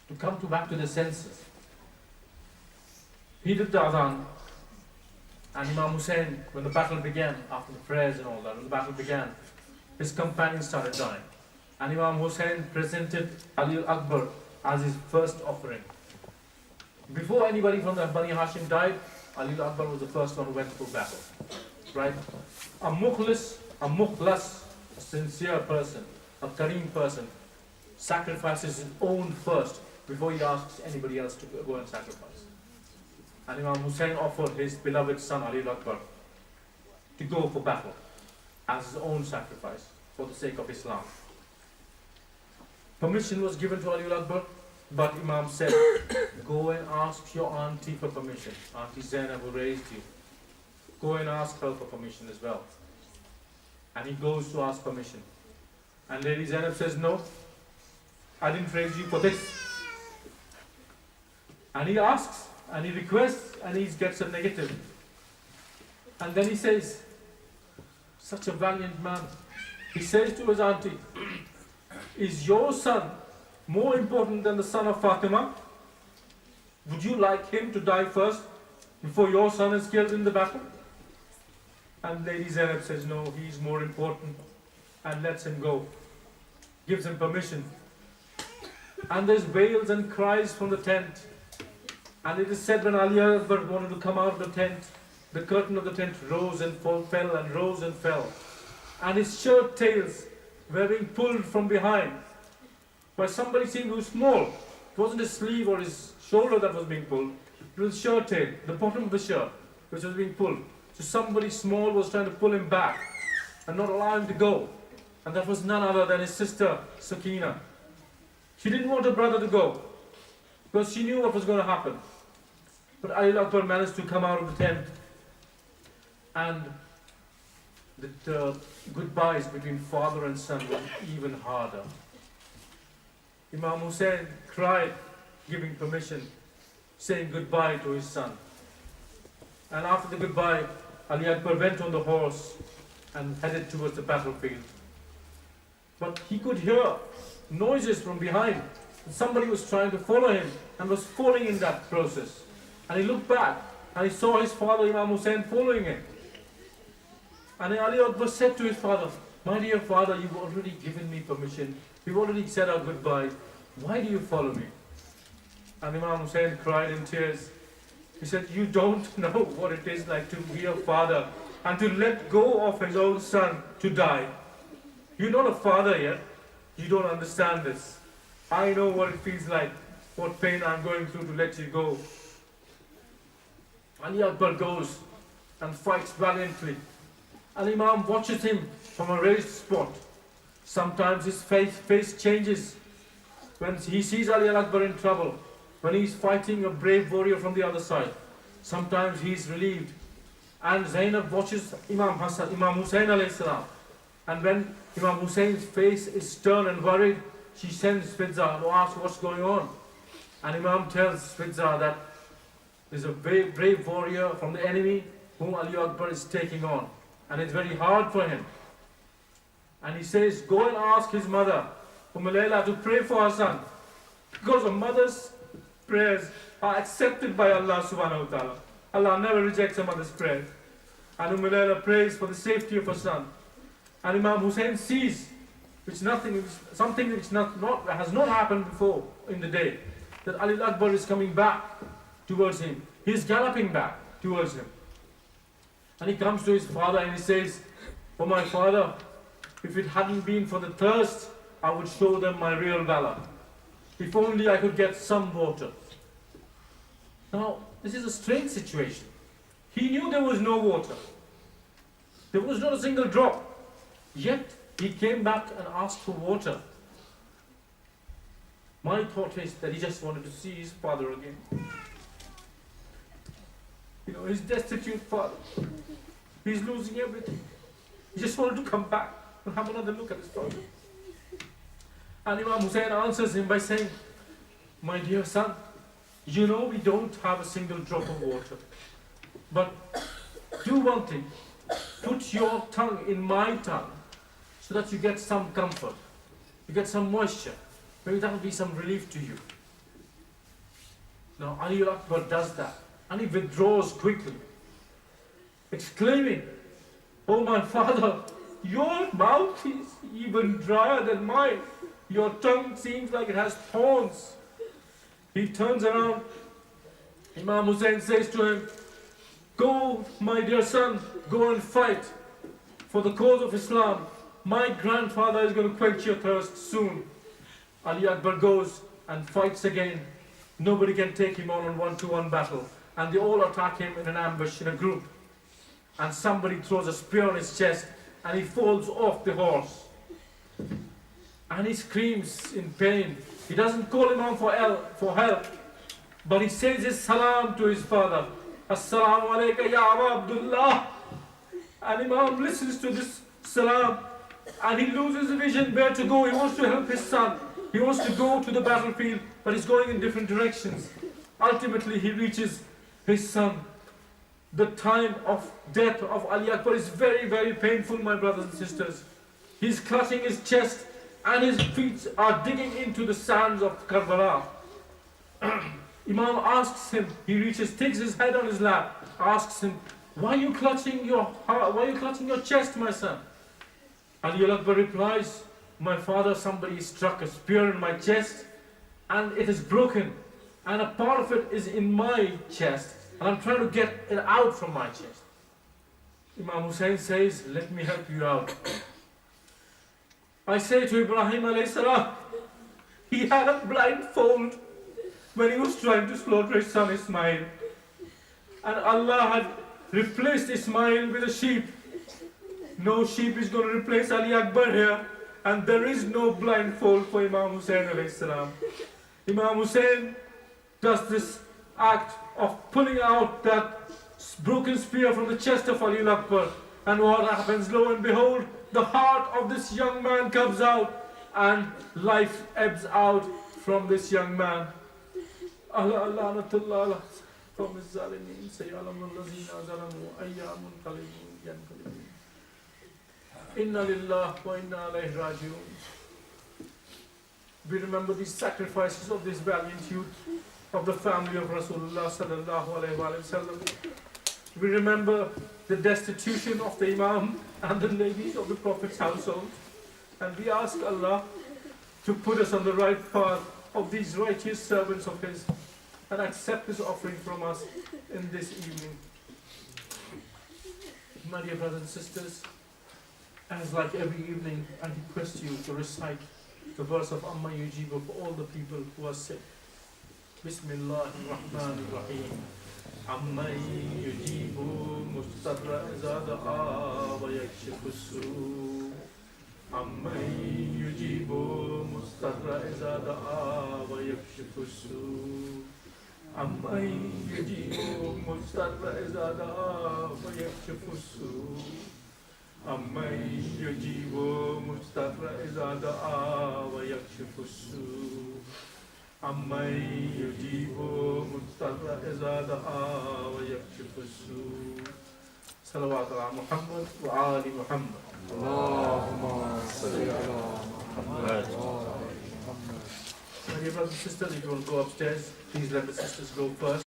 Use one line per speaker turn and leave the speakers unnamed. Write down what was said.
to come back to the senses. He did the adhan, and Imam Hussein, when the battle began, after the prayers and all that, when the battle began, his companions started dying. And Imam Hussein presented Ali al-Akbar as his first offering. Before anybody from the Bani Hashim died, Ali al-Akbar was the first one who went to battle. Right? A mukhlas, a sincere person, a kareem person, sacrifices his own first before he asks anybody else to go and sacrifice. And Imam Hussein offered his beloved son Ali al-Akbar to go for battle as his own sacrifice for the sake of Islam. Permission was given to Ali al-Akbar, but Imam said, go and ask your auntie for permission. Auntie Zainab who raised you. Go and ask her for permission as well. And he goes to ask permission. And Lady Zainab says, no, I didn't raise you for this. And he asks, and he requests, and he gets a negative. And then he says, such a valiant man, he says to his auntie, is your son more important than the son of Fatima? Would you like him to die first before your son is killed in the battle? And Lady Zainab says, no, he's more important, and lets him go. Gives him permission. And there's wails and cries from the tent. And it is said when Ali Akbar wanted to come out of the tent, the curtain of the tent rose and fell and rose and fell. And his shirt tails were being pulled from behind by somebody seemed who was small. It wasn't his sleeve or his shoulder that was being pulled. It was his shirt tail, the bottom of the shirt, which was being pulled. So somebody small was trying to pull him back and not allow him to go. And that was none other than his sister, Sakina. She didn't want her brother to go because she knew what was going to happen. But Ali Akbar managed to come out of the tent, and the goodbyes between father and son were even harder. Imam Hussein cried, giving permission, saying goodbye to his son. And after the goodbye, Ali Akbar went on the horse and headed towards the battlefield. But he could hear noises from behind. Somebody was trying to follow him and was falling in that process. And he looked back and he saw his father Imam Hussein following him. And Ali Akbar said to his father, my dear father, you've already given me permission. We've already said our goodbye. Why do you follow me? And Imam Hussein cried in tears. He said, you don't know what it is like to be a father and to let go of his own son to die. You're not a father yet. You don't understand this. I know what it feels like, what pain I'm going through to let you go. Ali Akbar goes and fights valiantly. And Imam watches him from a raised spot. Sometimes his face changes when he sees Ali Akbar in trouble, when he's fighting a brave warrior from the other side. Sometimes he's relieved. And Zainab watches Imam Hussein alayhi salam. And when Imam Hussein's face is stern and worried, she sends Fidza to ask what's going on. And Imam tells Fidza that there's a brave warrior from the enemy whom Ali Akbar is taking on. And it's very hard for him. And he says, go and ask his mother, Layla, to pray for her son. Because a mother's prayers are accepted by Allah subhanahu wa ta'ala. Allah never rejects a mother's prayers. And Layla prays for the safety of her son. And Imam Hussein sees something which has not happened before in the day, that Ali Akbar is coming back towards him. He is galloping back towards him. And he comes to his father and he says, oh my father, if it hadn't been for the thirst, I would show them my real valor. If only I could get some water. Now, this is a strange situation. He knew there was no water. There was not a single drop. Yet, he came back and asked for water. My thought is that he just wanted to see his father again. You know, his destitute father. He's losing everything. He just wanted to come back and have another look at his father. And Imam Hussein answers him by saying, my dear son, you know we don't have a single drop of water. But do one thing. Put your tongue in my tongue so that you get some comfort. You get some moisture. Maybe that will be some relief to you. Now Ali Akbar does that, and he withdraws quickly, exclaiming, "Oh my father, your mouth is even drier than mine. Your tongue seems like it has thorns." He turns around. Imam Hussain says to him, "Go, my dear son, go and fight for the cause of Islam. My grandfather is going to quench your thirst soon." Ali Akbar goes and fights again. Nobody can take him on a one-to-one battle. And they all attack him in an ambush in a group. And somebody throws a spear on his chest and he falls off the horse. And he screams in pain. He doesn't call him on for help, but he says his salam to his father. "Assalamu alaikum ya Aba Abdullah." And Imam listens to this salam and he loses vision where to go. He wants to help his son. He wants to go to the battlefield, but he's going in different directions. Ultimately, he reaches his son. The time of death of Ali Akbar is very, very painful, my brothers and sisters. He's clutching his chest and his feet are digging into the sands of Karbala. Imam asks him, he reaches, takes his head on his lap, asks him, why are you clutching your chest, my son?" Ali Akbar replies, "My father, somebody struck a spear in my chest and it is broken, and a part of it is in my chest, and I'm trying to get it out from my chest." Imam Hussain says, "Let me help you out." I say to Ibrahim alayhi salam, he had a blindfold when he was trying to slaughter his son Ismail. And Allah had replaced Ismail with a sheep. No sheep is going to replace Ali Akbar here. And there is no blindfold for Imam Hussain alayhi salam. Imam Hussain does this act of pulling out that broken spear from the chest of Ali Akbar. And what happens? Lo and behold, the heart of this young man comes out and life ebbs out from this young man. Allah Allah from his zalimin sayalamun lazina zalamu ayyamun qalibun yanqalibun. Inna lillah wa inna alayhi raji'un. We remember these sacrifices of this valiant youth of the family of Rasulullah sallallahu alayhi wa sallam. We remember the destitution of the Imam and the ladies of the Prophet's household. And we ask Allah to put us on the right path of these righteous servants of His and accept this offering from us in this evening. My dear brothers and sisters, as like every evening, I request you to recite the verse of Amma Yujibu for all the people who are sick. Bismillahirrahmanirrahim. Amma yujibu mustarra iza da'a wa yakshifu as-su'. Amma yujibu mustarra iza da'a wa yakshifu as-su'. Amma yujibu mustarra iza da'a wa yakshifu as-su'. Amma yujibu mustarra iza da'a wa yakshifu as-su'. Amma yujibu mustarra iza da'a wa yakshifu as-su'. Salawat ala Muhammad wa ali Muhammad. Allahumma salli ala Muhammad. My dear brothers and sisters, if you want to go upstairs, please let the sisters go first.